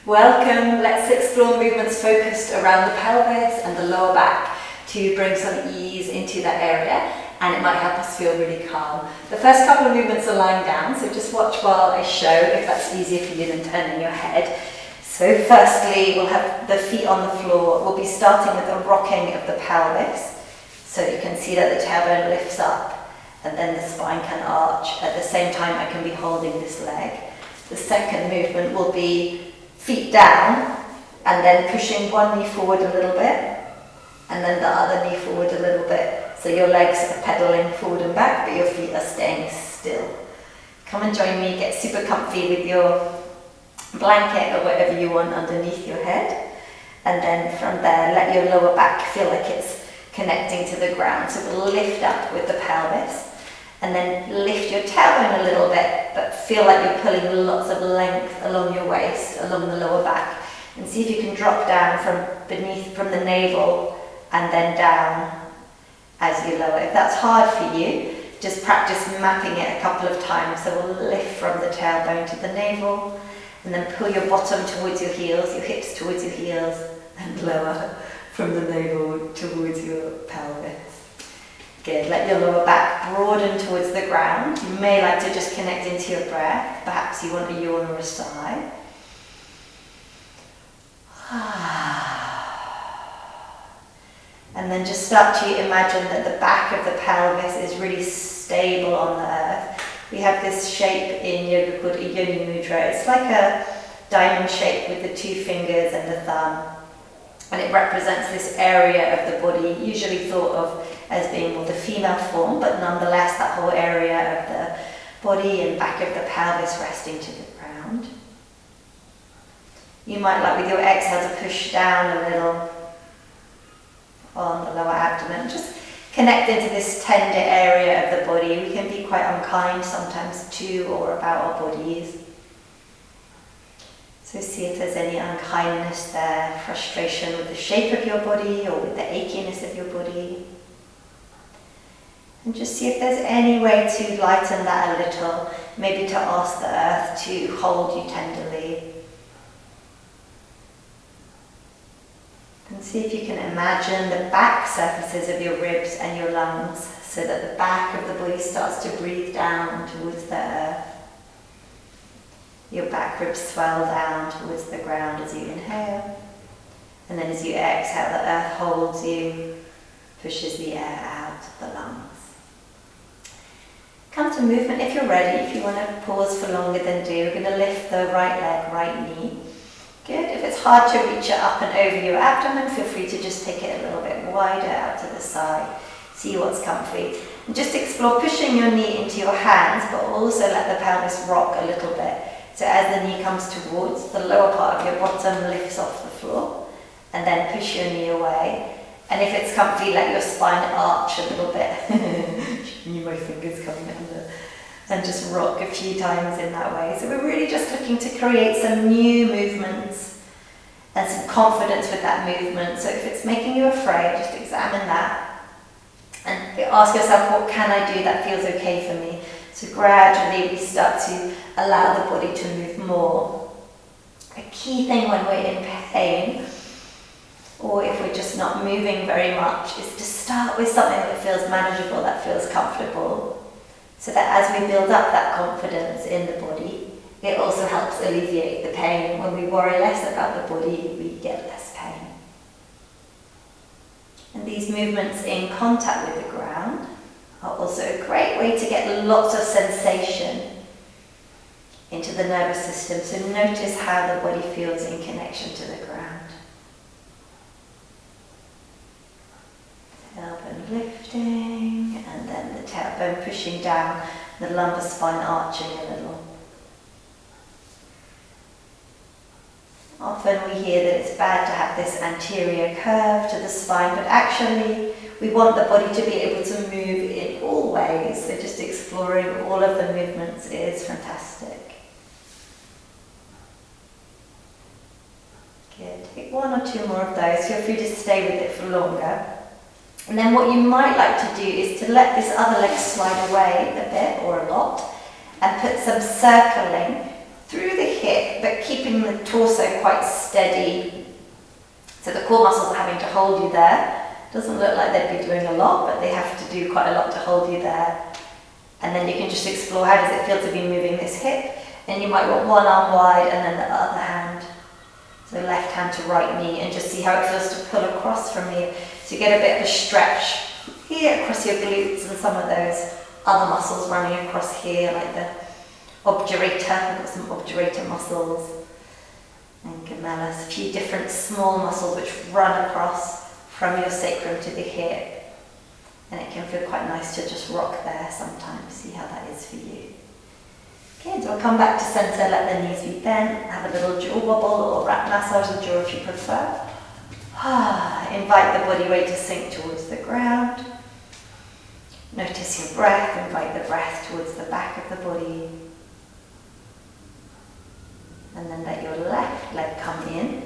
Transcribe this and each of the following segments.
Welcome. Let's explore movements focused around the pelvis and the lower back to bring some ease into that area, and it might help us feel really calm. The first couple of movements are lying down, so just watch while I show if that's easier for you than turning your head. So firstly, we'll have the feet on the floor. We'll be starting with the rocking of the pelvis, so you can see that the tailbone lifts up and then the spine can arch. At the same time, I can be holding this leg. The second movement will be feet down and then pushing one knee forward a little bit and then the other knee forward a little bit. So your legs are pedaling forward and back, but your feet are staying still. Come and join me, get super comfy with your blanket or whatever you want underneath your head. And then from there, let your lower back feel like it's connecting to the ground. So we'll lift up with the pelvis. And then lift your tailbone a little bit, but feel like you're pulling lots of length along your waist, along the lower back. And see if you can drop down from the navel and then down as you lower. If that's hard for you, just practice mapping it a couple of times. So we'll lift from the tailbone to the navel, and then pull your bottom towards your heels, your hips towards your heels, and lower from the navel towards your pelvis. Good. Let your lower back broaden towards the ground. You may like to just connect into your breath. Perhaps you want a yawn or a sigh. And then just start to imagine that the back of the pelvis is really stable on the earth. We have this shape in yoga called a yoni mudra. It's like a diamond shape with the two fingers and the thumb. And it represents this area of the body, usually thought of as being more the female form, but nonetheless that whole area of the body and back of the pelvis resting to the ground. You might like with your exhale to push down a little on the lower abdomen. Just connect into this tender area of the body. We can be quite unkind sometimes to or about our bodies. So see if there's any unkindness there, frustration with the shape of your body or with the achiness of your body. And just see if there's any way to lighten that a little, maybe to ask the earth to hold you tenderly. And see if you can imagine the back surfaces of your ribs and your lungs so that the back of the body starts to breathe down towards the earth. Your back ribs swell down towards the ground as you inhale. And then as you exhale, the earth holds you, pushes the air out of the lungs. Come to movement if you're ready. If you want to pause for longer, then do. We're going to lift the right leg, right knee. Good. If it's hard to reach it up and over your abdomen, feel free to just take it a little bit wider out to the side. See what's comfy. And just explore pushing your knee into your hands, but also let the pelvis rock a little bit. So as the knee comes towards, the lower part of your bottom lifts off the floor, and then push your knee away. And if it's comfy, let your spine arch a little bit. You my fingers coming under. And just rock a few times in that way. So we're really just looking to create some new movements and some confidence with that movement. So if it's making you afraid, just examine that. And ask yourself, what can I do that feels okay for me? So gradually we start to allow the body to move more. A key thing when we're in pain, or if we're just not moving very much, is to start with something that feels manageable, that feels comfortable. So that as we build up that confidence in the body, it also helps alleviate the pain. When we worry less about the body, we get less pain. And these movements in contact with the ground are also a great way to get lots of sensation into the nervous system. So notice how the body feels in connection to the ground. Tailbone lifting, and then the tailbone pushing down, the lumbar spine arching a little. Often we hear that it's bad to have this anterior curve to the spine, but actually we want the body to be able to move in all ways. So just exploring all of the movements is fantastic. Good. Take one or two more of those. Feel free to stay with it for longer. And then what you might like to do is to let this other leg slide away a bit or a lot and put some circling through the hip, but keeping the torso quite steady. So the core muscles are having to hold you there. Doesn't look like they'd be doing a lot, but they have to do quite a lot to hold you there. And then you can just explore, how does it feel to be moving this hip? And you might want one arm wide and then the other hand. So left hand to right knee, and just see how it feels to pull across from here. So you get a bit of a stretch here across your glutes and some of those other muscles running across here, like the obturator. We've got some obturator muscles and gemellus, a few different small muscles which run across from your sacrum to the hip. And it can feel quite nice to just rock there sometimes, see how that is for you. Okay, so we'll come back to center, let the knees be bent, have a little jaw wobble or wrap massage the jaw if you prefer. Invite the body weight to sink towards the ground. Notice your breath, invite the breath towards the back of the body. And then let your left leg come in.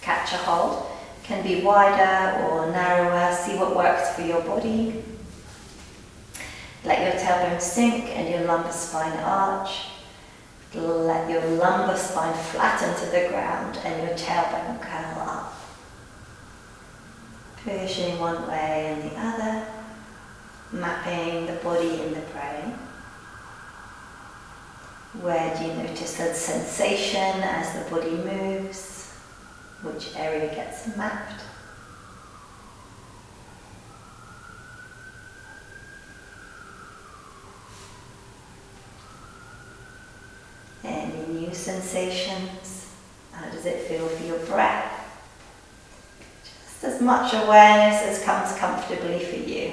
Catch a hold. Can be wider or narrower, see what works for your body. Let your tailbone sink and your lumbar spine arch. Let your lumbar spine flatten to the ground and your tailbone curl up. Pushing one way and the other, mapping the body and the brain. Where do you notice that sensation as the body moves? Which area gets mapped? Any new sensations? How does it feel for your breath? Just as much awareness as comes comfortably for you.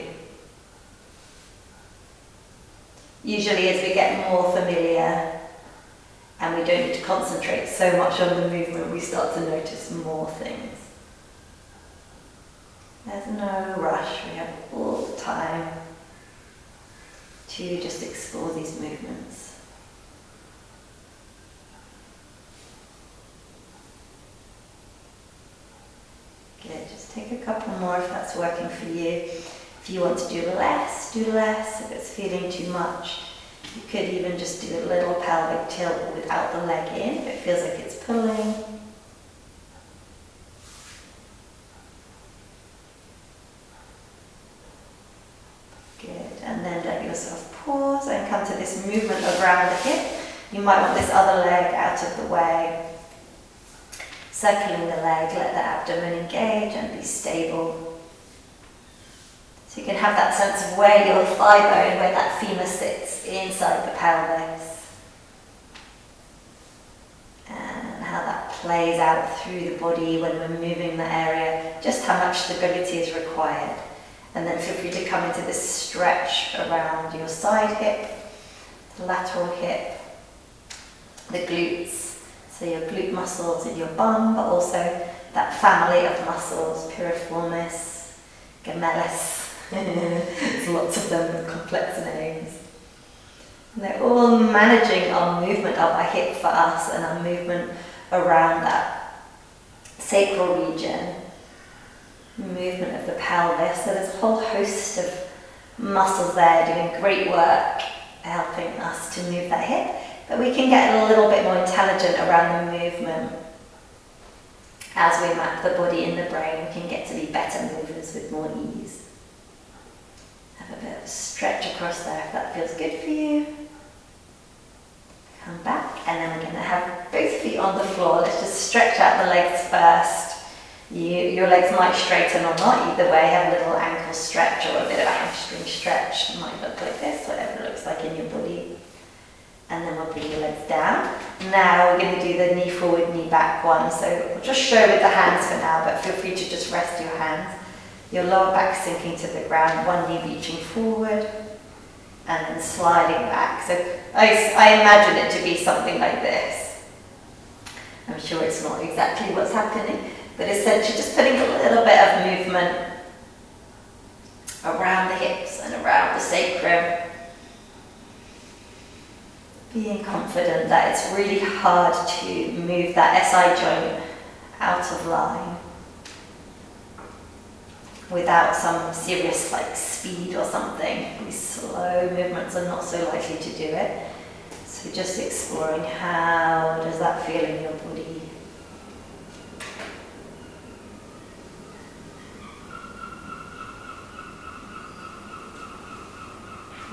Usually as we get more familiar and we don't need to concentrate so much on the movement, we start to notice more things. There's no rush, we have all the time to just explore these movements. Good, just take a couple more if that's working for you. If you want to do less, do less. If it's feeling too much, you could even just do a little pelvic tilt without the leg in, if it feels like it's pulling. Good, and then let yourself pause and come to this movement around the hip. You might want this other leg out of the way. Circling the leg, let the abdomen engage and be stable. So you can have that sense of where your thigh bone, where that femur sits inside the pelvis. And how that plays out through the body when we're moving the area, just how much stability is required. And then feel free to come into this stretch around your side hip, the lateral hip, the glutes. So your glute muscles in your bum, but also that family of muscles, piriformis, gemellus. There's lots of them with complex names. And they're all managing our movement of our hip for us and our movement around that sacral region. Movement of the pelvis. So there's a whole host of muscles there doing great work, helping us to move that hip. But we can get a little bit more intelligent around the movement. As we map the body and the brain, we can get to be better movers with more ease. Have a bit of a stretch across there if that feels good for you. Come back, and then we're going to have both feet on the floor. Let's just stretch out the legs first. Your legs might straighten or not, either way. Have a little ankle stretch or a bit of a hamstring stretch. It might look like this, whatever it looks like in your body. And then we'll bring your legs down. Now we're going to do the knee forward, knee back one. So we'll just show with the hands for now, but feel free to just rest your hands. Your lower back sinking to the ground, one knee reaching forward, and then sliding back. So I imagine it to be something like this. I'm sure it's not exactly what's happening, but essentially just putting a little bit of movement around the hips and around the sacrum. Being confident that it's really hard to move that SI joint out of line without some serious speed or something. These slow movements are not so likely to do it. So just exploring, how does that feel in your body?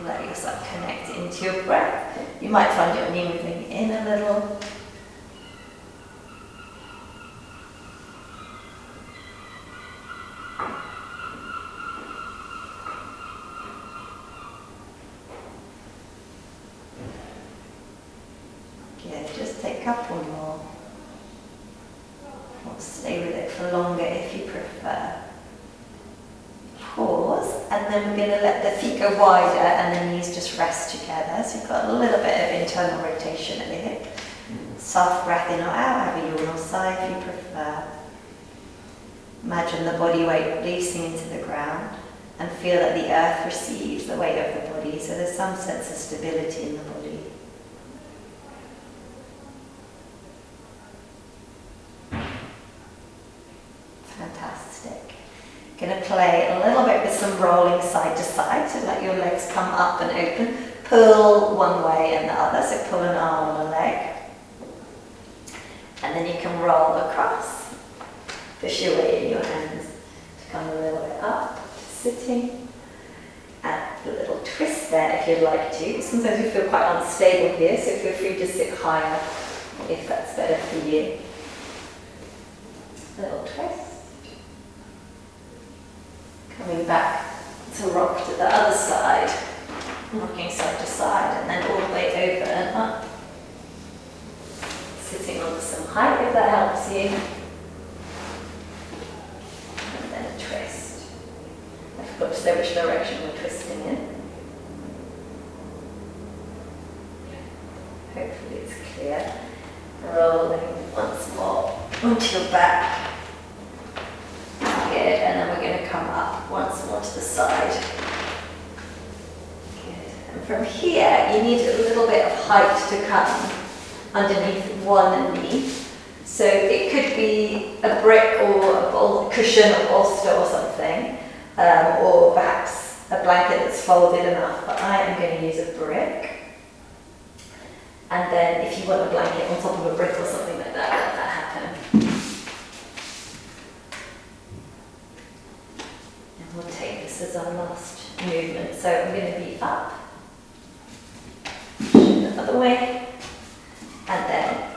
Let yourself connect into your breath. You might find your knee moving in a little. Good, just take a couple more. Or stay with it for longer if you prefer. Pause, and then we're going to let the feet go wider and the knees just rest together. So you've got a little bit of internal rotation at the hip. Soft breath in or out, have a yawn or sigh if you prefer. Imagine the body weight releasing into the ground and feel that the earth receives the weight of the body, so there's some sense of stability in the body. Fantastic. Going to play a little bit with some rolling side to side, so let your legs come up and open. Pull one way and the other, so pull an arm and a leg. And then you can roll across. Push your weight in your hands to come a little bit up, sitting. Add a little twist there if you'd like to. Sometimes you feel quite unstable here, so feel free to sit higher if that's better for you. Little twist. Coming back to rock to the other side, rocking side to side, and then all the way over and up. Sitting onto some height if that helps you. And then a twist. I forgot to say which direction we're twisting in. Hopefully it's clear. Rolling once more onto your back. Good, and then we're going to come up once more to the side. Good. And from here, you need a little bit of height to come underneath one knee. So it could be a brick or a cushion or bolster or something, or perhaps a blanket that's folded enough, but I am going to use a brick. And then if you want a blanket on top of a brick or something like that, let that happen. We'll take this as our last movement. So I'm going to be up, the other way, and then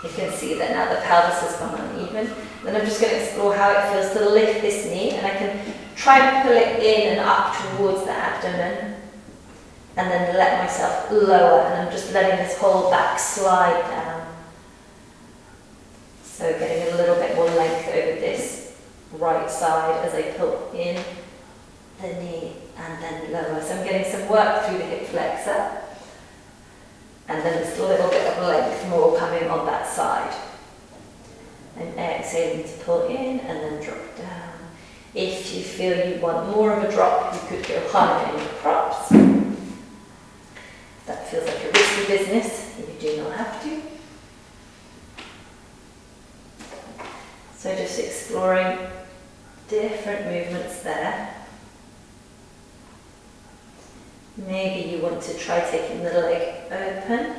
you can see that now the pelvis has gone uneven. Then I'm just going to explore how it feels to lift this knee, and I can try and pull it in and up towards the abdomen, and then let myself lower, and I'm just letting this whole back slide down. So getting a little bit more length over this right side as I pull in the knee and then lower. So I'm getting some work through the hip flexor, and then just a little bit of length more coming on that side. And exhaling to pull in and then drop down. If you feel you want more of a drop, you could go higher in your props. That feels like a risky business, you do not have to. So just exploring different movements there. Maybe you want to try taking the leg open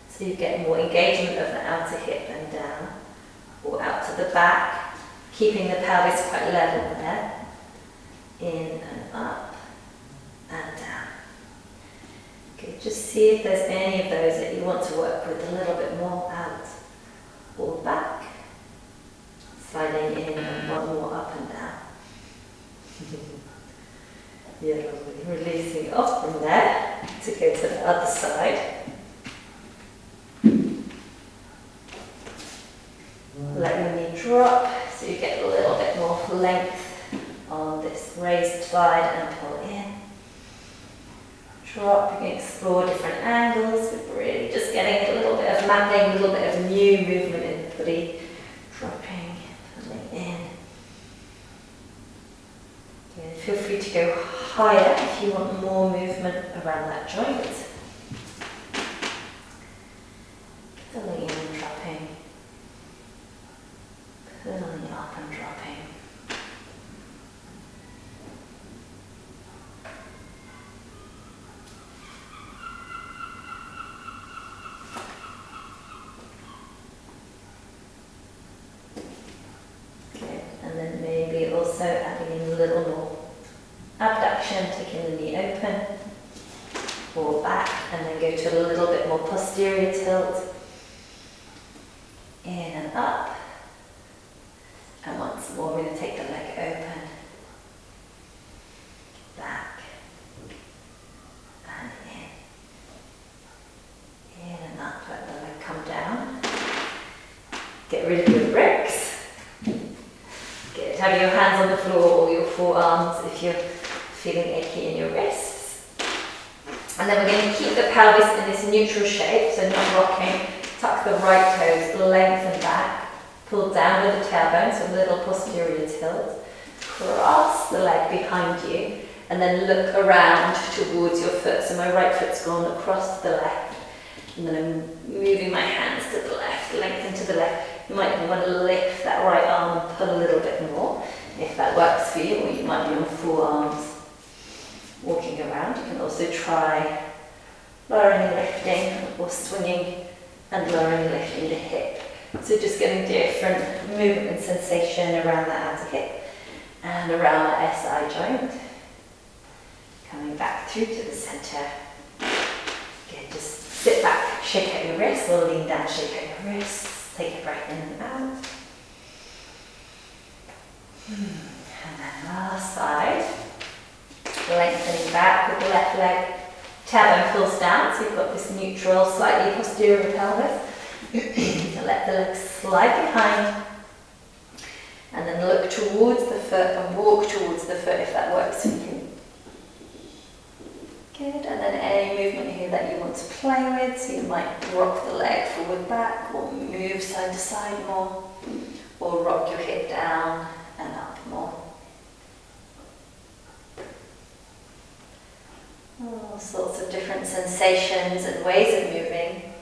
so you get more engagement of the outer hip and down, or out to the back, keeping the pelvis quite level there. In and up and down. Okay, just see if there's any of those that you want to work with a little bit more, out or back. Sliding in and one more up and down. Yeah, lovely. Releasing off from there to go to the other side. Let your knee drop so you get a little bit more length on this raised side and pull in. Drop, you can explore different angles, but really just getting a little bit of mapping, a little bit of new movement in the body. Dropping, pulling in. Okay, feel free to go higher if you want more movement around that joint. Pulling in and dropping. Pulling up and dropping. little bit more posterior tilt. In and up. And once more, we're going to take the leg open. Back. And in. In and up. Let the leg come down. Get rid of your bricks. Good. Have your hands on the floor or your forearms if you're feeling achy in your wrists. And then we're going to keep the pelvis in this neutral shape, so not rocking. Tuck the right toes, lengthen back. Pull down with the tailbone, so a little posterior tilt. Cross the leg behind you, and then look around towards your foot. So my right foot's gone across to the left, and then I'm moving my hands to the left, lengthen to the left. You might want to lift that right arm and pull a little bit more, if that works for you, or you might be on forearms walking around. You can also try lowering and lifting, or swinging and lowering and lifting the hip. So just getting different movement and sensation around the outer hip and around the SI joint. Coming back through to the center. Again, just sit back, shake out your wrists, or lean down, shake out your wrists. Take a breath in and out. And then last side. Lengthening back with the left leg. Tailbone pulls down, so you've got this neutral, slightly posterior pelvis. So let the legs slide behind, and then look towards the foot and walk towards the foot if that works for you. Good, and then any movement here that you want to play with, so you might rock the leg forward back, or move side to side more, or rock your hip down and up more. All sorts of different sensations and ways of moving,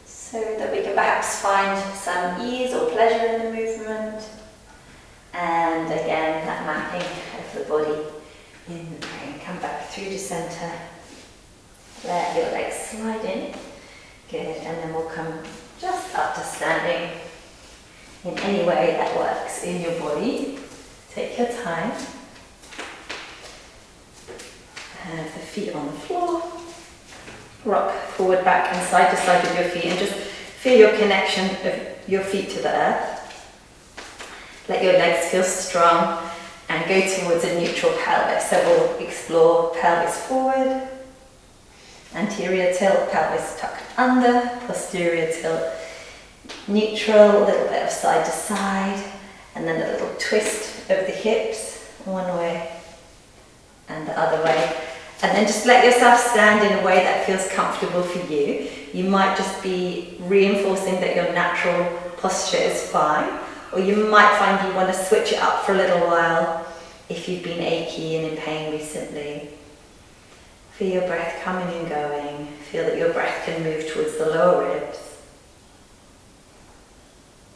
so that we can perhaps find some ease or pleasure in the movement. And again, that mapping of the body in the brain. Come back through to center. Let your legs slide in. Good, and then we'll come just up to standing in any way that works in your body. Take your time. Have the feet on the floor. Rock forward, back and side to side with your feet, and just feel your connection of your feet to the earth. Let your legs feel strong and go towards a neutral pelvis. So we'll explore pelvis forward, anterior tilt, pelvis tucked under, posterior tilt, neutral, a little bit of side to side, and then a little twist of the hips one way and the other way. And then just let yourself stand in a way that feels comfortable for you. You might just be reinforcing that your natural posture is fine, or you might find you want to switch it up for a little while if you've been achy and in pain recently. Feel your breath coming and going. Feel that your breath can move towards the lower ribs.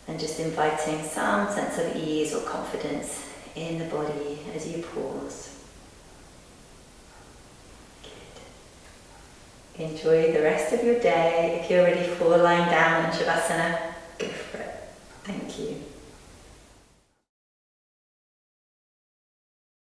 And just inviting some sense of ease or confidence in the body as you pause. Enjoy the rest of your day. If you're ready for lying down in Shavasana,